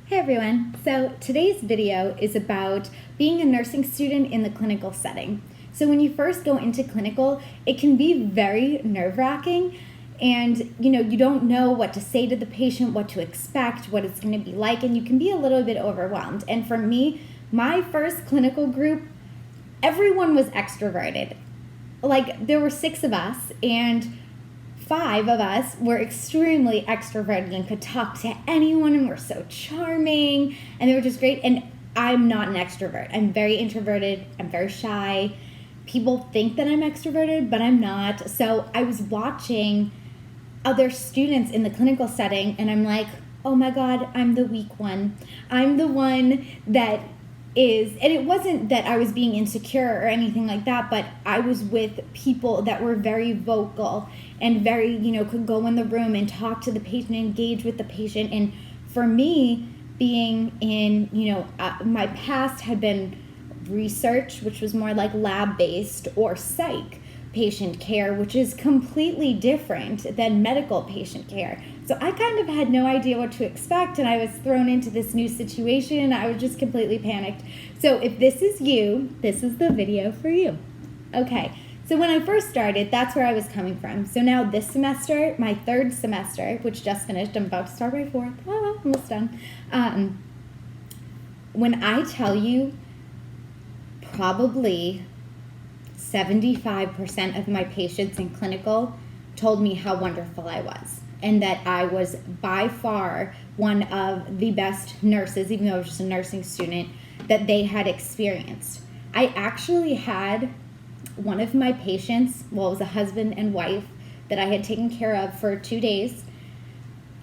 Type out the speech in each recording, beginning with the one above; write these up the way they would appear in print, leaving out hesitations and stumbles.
Hey everyone, so today's video is about being a nursing student in the clinical setting. So when you first go into clinical, it can be very nerve-wracking and you don't know what to say to the patient, what to expect, what it's going to be like, and you can be a little bit overwhelmed. And for me, my first clinical group, everyone was extroverted. Like there were 6 of us and 5 of us were extremely extroverted and could talk to anyone and were so charming and they were just great. And I'm not an extrovert. I'm very introverted. I'm very shy. People think that I'm extroverted, but I'm not. So I was watching other students in the clinical setting and I'm like, oh my God, I'm the weak one. I'm the one that is, and it wasn't that I was being insecure or anything like that, but I was with people that were very vocal and very, could go in the room and talk to the patient, engage with the patient. And for me, being in, my past had been research, which was more like lab-based, or psych patient care, which is completely different than medical patient care. So I kind of had no idea what to expect, and I was thrown into this new situation, and I was just completely panicked. So if this is you, this is the video for you. Okay, so when I first started, that's where I was coming from. So now this semester, my 3rd semester, which just finished, I'm about to start my 4th, almost done. When I tell you, probably 75% of my patients in clinical told me how wonderful I was and that I was by far one of the best nurses, even though I was just a nursing student, that they had experienced. I actually had one of my patients, well, it was a husband and wife that I had taken care of for 2 days,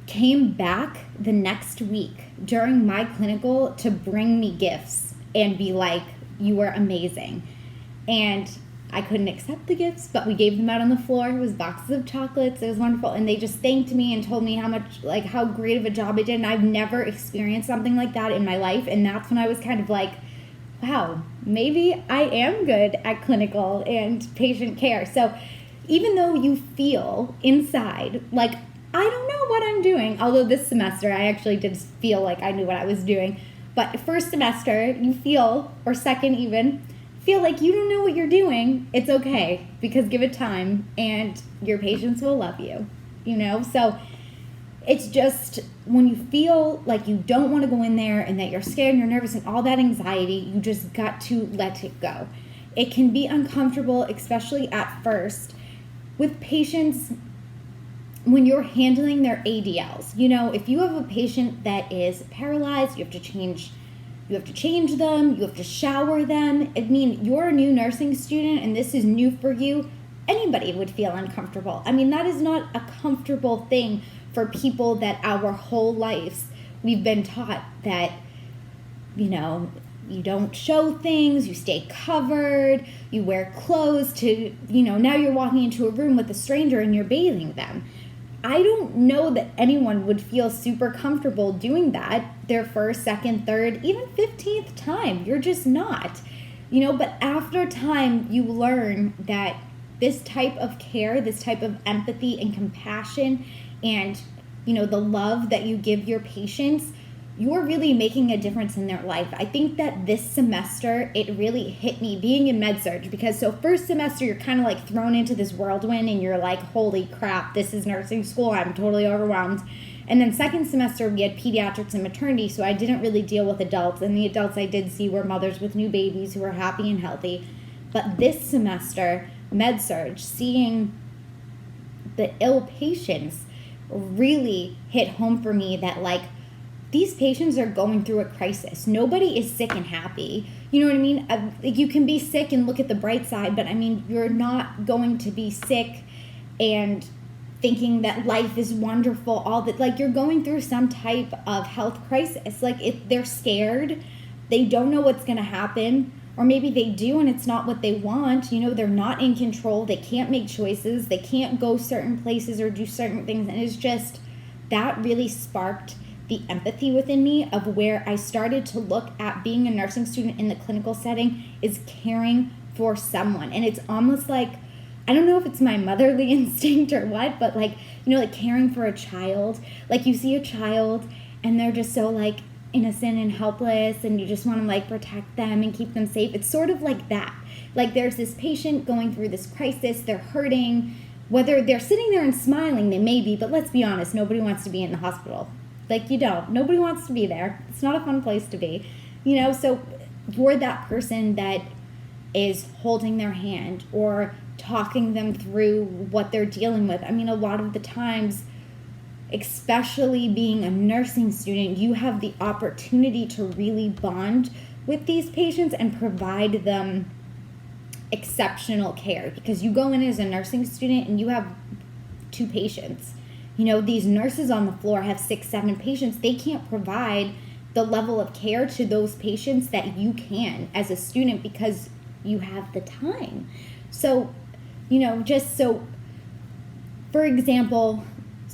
came back the next week during my clinical to bring me gifts and be like, you were amazing. And I couldn't accept the gifts, but we gave them out on the floor. It was boxes of chocolates. It was wonderful. And they just thanked me and told me how great of a job I did. And I've never experienced something like that in my life. And that's when I was kind of like, wow, maybe I am good at clinical and patient care. So even though you feel inside like, I don't know what I'm doing, although this semester I actually did feel like I knew what I was doing. But first semester, you feel, or second even, feel like you don't know what you're doing, it's okay, because give it time and your patients will love you, So it's just when you feel like you don't want to go in there and that you're scared and you're nervous and all that anxiety, you just got to let it go. It can be uncomfortable, especially at first, with patients when you're handling their ADLs. If you have a patient that is paralyzed, you have to change them, you have to shower them. I mean, you're a new nursing student and this is new for you. Anybody would feel uncomfortable. I mean, that is not a comfortable thing for people that our whole lives we've been taught that, you don't show things, you stay covered, you wear clothes to, now you're walking into a room with a stranger and you're bathing them. I don't know that anyone would feel super comfortable doing that their first, second, third, even 15th time. You're just not, but after time you learn that this type of care, this type of empathy and compassion and, the love that you give your patients, you're really making a difference in their life. I think that this semester, it really hit me being in med-surg because so first semester, you're kind of like thrown into this whirlwind and you're like, holy crap, this is nursing school. I'm totally overwhelmed. And then second semester, we had pediatrics and maternity, so I didn't really deal with adults. And the adults I did see were mothers with new babies who were happy and healthy. But this semester, med-surg, seeing the ill patients really hit home for me that like, these patients are going through a crisis. Nobody is sick and happy. You know what I mean? You can be sick and look at the bright side, but I mean, you're not going to be sick and thinking that life is wonderful, all that. Like, you're going through some type of health crisis. Like, if they're scared, they don't know what's going to happen, or maybe they do and it's not what they want. They're not in control. They can't make choices. They can't go certain places or do certain things. And it's just, that really sparked the empathy within me of where I started to look at being a nursing student in the clinical setting is caring for someone. And it's almost like, I don't know if it's my motherly instinct or what, but like caring for a child. Like you see a child and they're just so like innocent and helpless, and you just want to like protect them and keep them safe. It's sort of like that. Like there's this patient going through this crisis, they're hurting, whether they're sitting there and smiling, they may be, but let's be honest, nobody wants to be in the hospital. Like nobody wants to be there. It's not a fun place to be, so you're that person that is holding their hand or talking them through what they're dealing with. I mean, a lot of the times, especially being a nursing student, you have the opportunity to really bond with these patients and provide them exceptional care, because you go in as a nursing student and you have 2 patients. These nurses on the floor have 6, 7 patients. They can't provide the level of care to those patients that you can as a student because you have the time. So, just so, for example,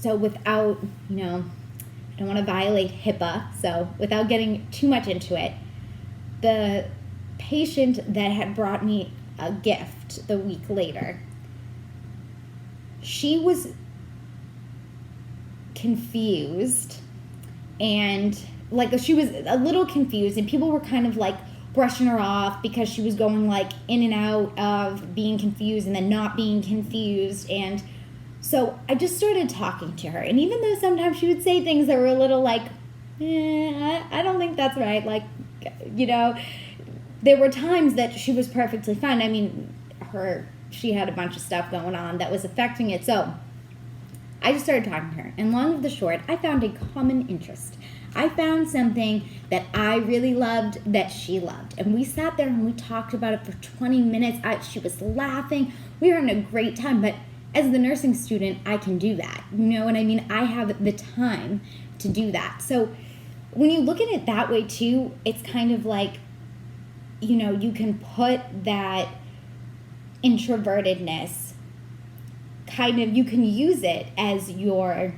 without, I don't want to violate HIPAA, so without getting too much into it, the patient that had brought me a gift the week later, she was confused, and she was a little confused, and people were kind of like brushing her off because she was going like in and out of being confused and then not being confused. And so I just started talking to her, and even though sometimes she would say things that were a little like, I don't think that's right, like, there were times that she was perfectly fine. I mean, she had a bunch of stuff going on that was affecting it. So I just started talking to her. And long of the short, I found a common interest. I found something that I really loved that she loved. And we sat there and we talked about it for 20 minutes. She was laughing. We were having a great time. But as the nursing student, I can do that. You know what I mean? I have the time to do that. So when you look at it that way too, it's kind of like, you can put that introvertedness you can use it as your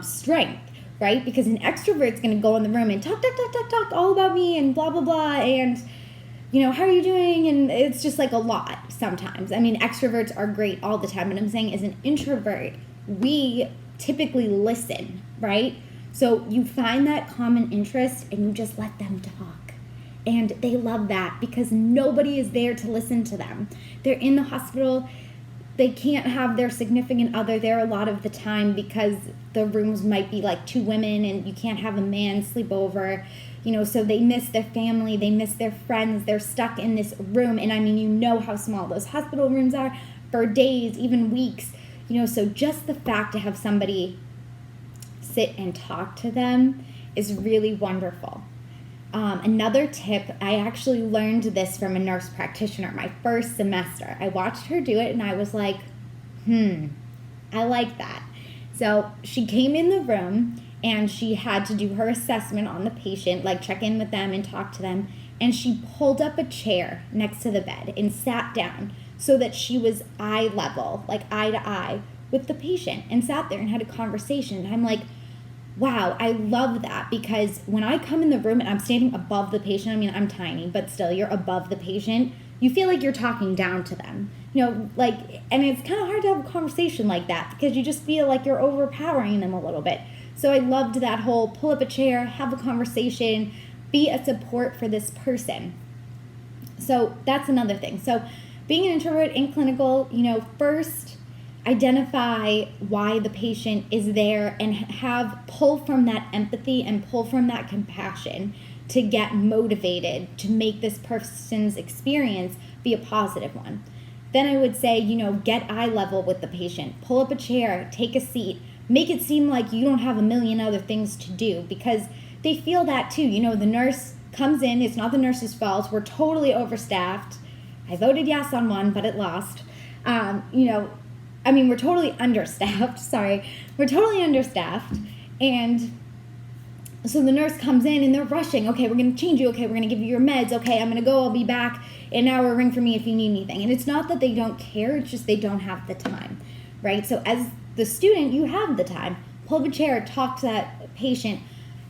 strength, right? Because an extrovert's going to go in the room and talk all about me and blah, blah, blah. And, how are you doing? And it's just like a lot sometimes. I mean, extroverts are great all the time. But I'm saying as an introvert, we typically listen, right? So you find that common interest and you just let them talk. And they love that because nobody is there to listen to them. They're in the hospital. They can't have their significant other there a lot of the time because the rooms might be like 2 women and you can't have a man sleep over, so they miss their family, they miss their friends, they're stuck in this room. And I mean, how small those hospital rooms are for days, even weeks, so just the fact to have somebody sit and talk to them is really wonderful. Another tip, I actually learned this from a nurse practitioner my first semester. I watched her do it and I was like, I like that. So she came in the room and she had to do her assessment on the patient, like check in with them and talk to them. And she pulled up a chair next to the bed and sat down so that she was eye level, like eye to eye with the patient, and sat there and had a conversation. And I'm like, wow, I love that, because when I come in the room and I'm standing above the patient, I mean, I'm tiny, but still, you're above the patient, you feel like you're talking down to them, and it's kind of hard to have a conversation like that because you just feel like you're overpowering them a little bit. So I loved that whole pull up a chair, have a conversation, be a support for this person. So that's another thing. So being an introvert in clinical, first, identify why the patient is there and pull from that empathy and pull from that compassion to get motivated to make this person's experience be a positive one. Then I would say, get eye level with the patient, pull up a chair, take a seat, make it seem like you don't have a million other things to do, because they feel that too. The nurse comes in, it's not the nurse's fault, we're totally overstaffed. I voted yes on one, but it lost. We're totally understaffed. Sorry. We're totally understaffed. And so the nurse comes in and they're rushing. Okay, we're going to change you. Okay, we're going to give you your meds. Okay, I'm going to go. I'll be back in an hour. Ring for me if you need anything. And it's not that they don't care. It's just they don't have the time, right? So as the student, you have the time. Pull up a chair, talk to that patient,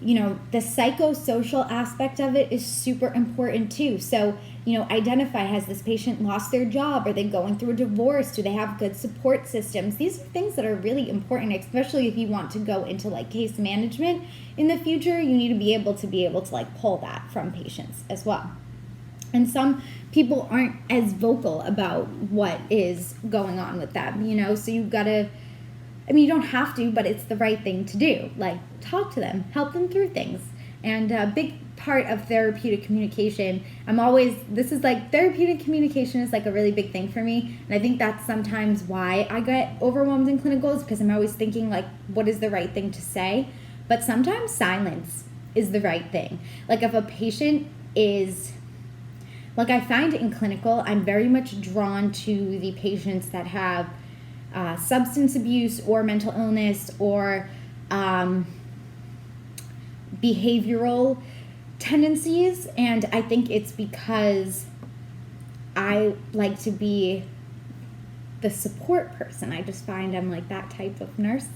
the psychosocial aspect of it is super important too. So, identify, has this patient lost their job? Are they going through a divorce? Do they have good support systems? These are things that are really important, especially if you want to go into like case management in the future. You need to be able to like pull that from patients as well. And some people aren't as vocal about what is going on with them, so you've got to, you don't have to, but it's the right thing to do. Like, talk to them, help them through things. And a big part of therapeutic communication, therapeutic communication is like a really big thing for me. And I think that's sometimes why I get overwhelmed in clinicals, because I'm always thinking like, what is the right thing to say? But sometimes silence is the right thing. Like if a patient is, like I find in clinical, I'm very much drawn to the patients that have substance abuse or mental illness or behavioral tendencies, and I think it's because I like to be the support person. I just find I'm like that type of nurse.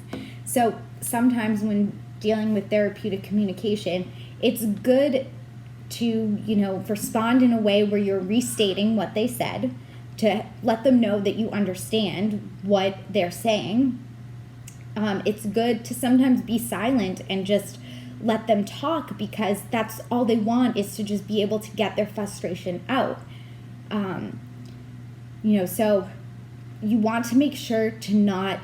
So sometimes when dealing with therapeutic communication, it's good to, respond in a way where you're restating what they said, to let them know that you understand what they're saying. It's good to sometimes be silent and just let them talk, because that's all they want, is to just be able to get their frustration out. So you want to make sure to not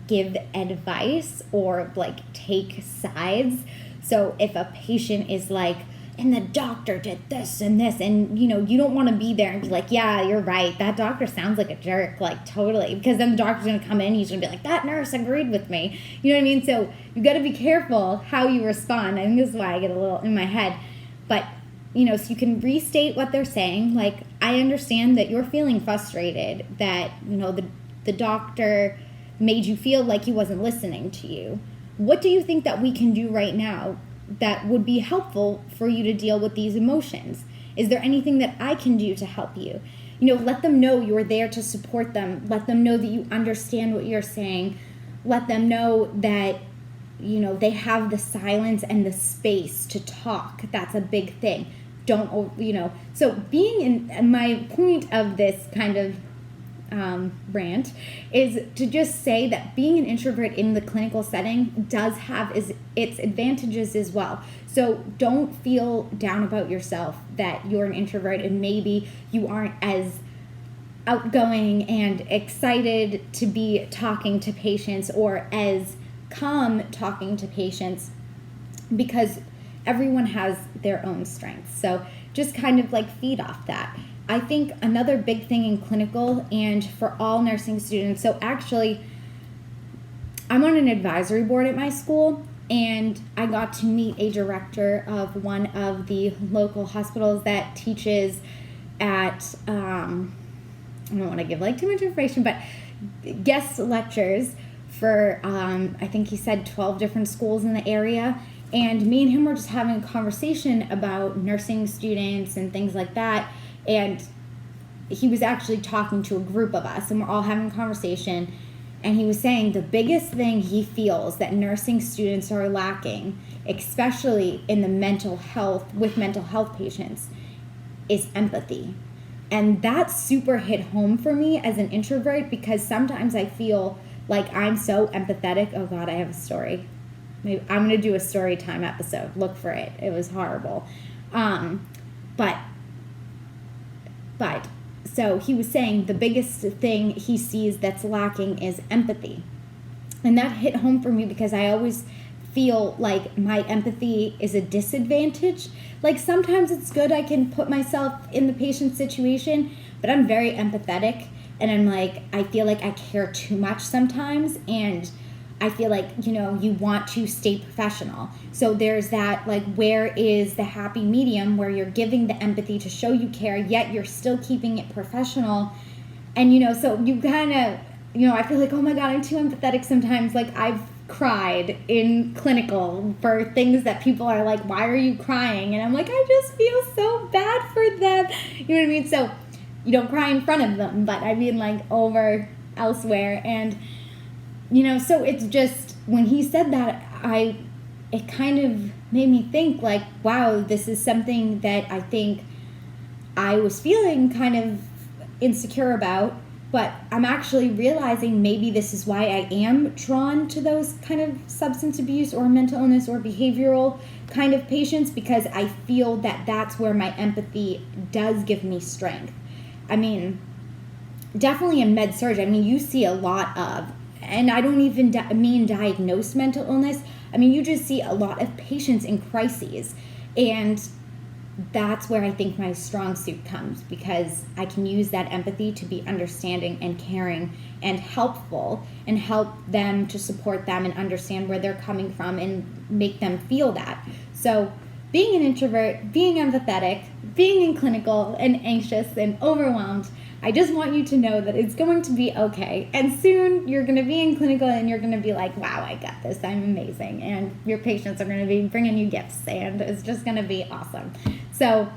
give advice or like take sides. So if a patient is like, and the doctor did this and this, and you don't want to be there and be like, yeah, you're right, that doctor sounds like a jerk, like totally, because then the doctor's going to come in, he's going to be like, that nurse agreed with me, you know what I mean? So you got to be careful how you respond. I think this is why I get a little in my head, but so you can restate what they're saying. Like, I understand that you're feeling frustrated, that the doctor made you feel like he wasn't listening to you. What do you think that we can do right now that would be helpful for you to deal with these emotions? Is there anything that I can do to help you? Let them know you're there to support them. Let them know that you understand what you're saying. Let them know that, they have the silence and the space to talk. That's a big thing. So being in, my point of this kind of rant is to just say that being an introvert in the clinical setting does have its advantages as well. So don't feel down about yourself that you're an introvert and maybe you aren't as outgoing and excited to be talking to patients or as calm talking to patients, because everyone has their own strengths. So just kind of like feed off that. I think another big thing in clinical and for all nursing students, so actually I'm on an advisory board at my school, and I got to meet a director of one of the local hospitals that teaches at, I don't want to give like too much information, but guest lectures for, I think he said 12 different schools in the area. And me and him were just having a conversation about nursing students and things like that. And he was actually talking to a group of us, and we're all having a conversation. And he was saying the biggest thing he feels that nursing students are lacking, especially in the mental health patients, is empathy. And that super hit home for me as an introvert, because sometimes I feel like I'm so empathetic. Oh God, I have a story. Maybe I'm going to do a story time episode. Look for it. It was horrible. But so he was saying the biggest thing he sees that's lacking is empathy. And that hit home for me, because I always feel like my empathy is a disadvantage. Like sometimes it's good, I can put myself in the patient's situation, but I'm very empathetic, and I'm like, I feel like I care too much sometimes, and I feel like, you want to stay professional. So there's that, like, where is the happy medium where you're giving the empathy to show you care, yet you're still keeping it professional. And, so you kind of, I feel like, oh my God, I'm too empathetic sometimes. Like, I've cried in clinical for things that people are like, why are you crying? And I'm like, I just feel so bad for them. You know what I mean? So you don't cry in front of them, but I mean like over elsewhere. And, so it's just, when he said that, it kind of made me think like, wow, this is something that I think I was feeling kind of insecure about, but I'm actually realizing maybe this is why I am drawn to those kind of substance abuse or mental illness or behavioral kind of patients, because I feel that that's where my empathy does give me strength. I mean, definitely in med surg, I mean, you see a lot of, and I don't even mean diagnosed mental illness, I mean, you just see a lot of patients in crises, and that's where I think my strong suit comes, because I can use that empathy to be understanding and caring and helpful and help them to support them and understand where they're coming from and make them feel that. So being an introvert, being empathetic, being in clinical and anxious and overwhelmed, I just want you to know that it's going to be okay. And soon you're going to be in clinical and you're going to be like, wow, I got this. I'm amazing. And your patients are going to be bringing you gifts, and it's just going to be awesome. So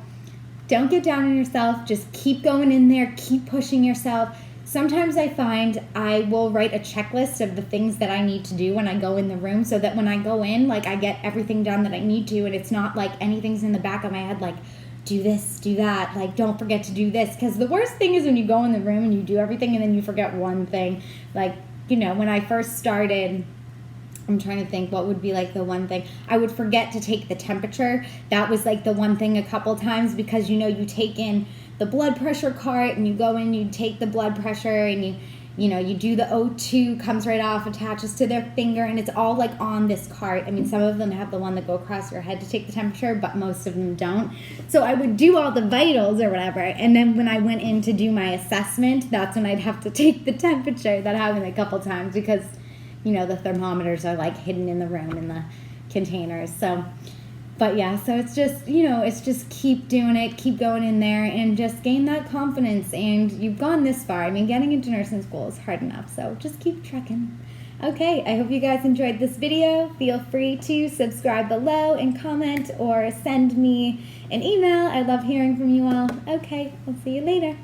don't get down on yourself. Just keep going in there. Keep pushing yourself. Sometimes I find I will write a checklist of the things that I need to do when I go in the room, so that when I go in, like, I get everything done that I need to, and it's not like anything's in the back of my head like, do this, do that, like, don't forget to do this. Because the worst thing is when you go in the room and you do everything and then you forget one thing. Like, you know, when I first started, I'm trying to think what would be like the one thing. I would forget to take the temperature. That was like the one thing a couple times, because, you know, you take in the blood pressure cart and you go in, you take the blood pressure and you know, you do the O2, comes right off, attaches to their finger, and it's all like on this cart. I mean, some of them have the one that go across your head to take the temperature, but most of them don't. So I would do all the vitals or whatever, and then when I went in to do my assessment, that's when I'd have to take the temperature. That happened a couple times because, you know, the thermometers are like hidden in the room in the containers. So, but yeah, so it's just, you know, it's just keep doing it, keep going in there, and just gain that confidence. And you've gone this far. I mean, getting into nursing school is hard enough, so just keep trucking. Okay, I hope you guys enjoyed this video. Feel free to subscribe below and comment or send me an email. I love hearing from you all. Okay, I'll see you later.